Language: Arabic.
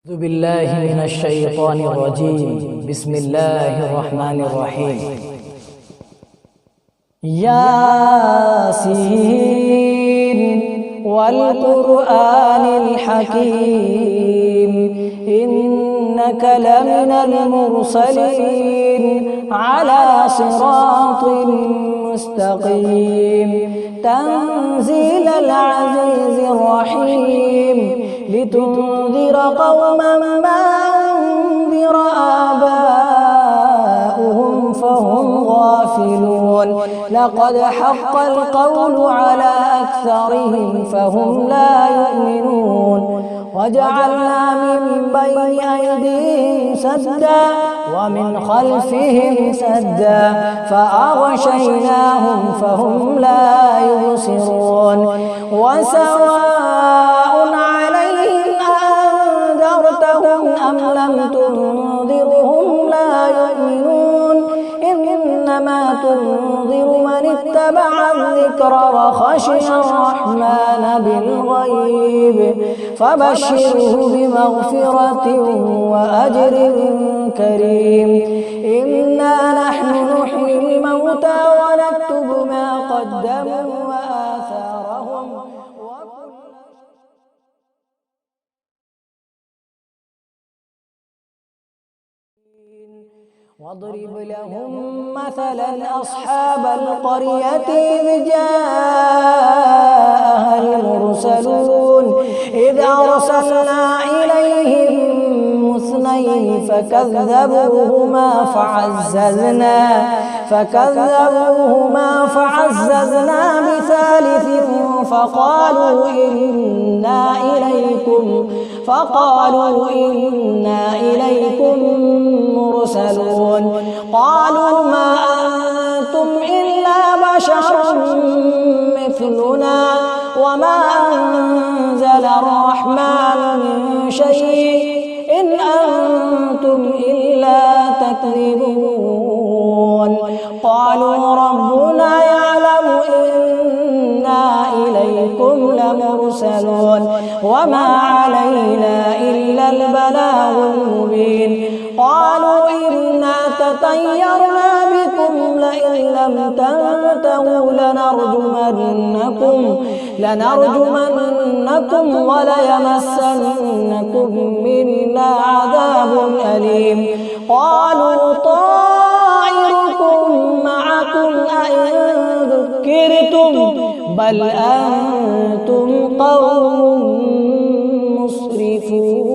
أعوذ بالله من الشيطان الرجيم. بسم الله الرحمن الرحيم. ياسين والقرآن الحكيم إنك لمن المرسلين على صراط مستقيم تنزيل العزيز الرحيم لتنذر قوما ما أنذر آباؤهم فهم غافلون لقد حق القول على أكثرهم فهم لا يؤمنون وجعلنا من بين أيديهم سدا ومن خلفهم سدا فأغشيناهم فهم لا يبصرون وسواء عليهم أنذرتهم أم لم تنذرهم لا يؤمنون إنما تنذر من اتبع الذكر وخشي الرحمن بالغيب فبشره بمغفرة وأجر كريم إنا نحن نحيي الموتى ونكتب ما قدموا وآثارهم واضرب لهم مثلا أصحاب القرية إذ جاءها المرسلون إذ أرسلنا إليهم اثنين فكذبوهما بثالث فقالوا إنا إليكم مرسلون قالوا ما أنتم إلا بشر مثلنا وما أنزل الرحمن من شيء إن أنتم إلا تكذبون قالوا ربنا يعلم إنا إليكم لمرسلون وما علينا إلا البلاغ المبين قالوا إنا تطيرنا بكم لئن لم تنتهوا لنرجمنكم وليمسنكم منا عذاب أليم قالوا طائركم معكم أئن ذكرتم بل أنتم قوم مسرفون.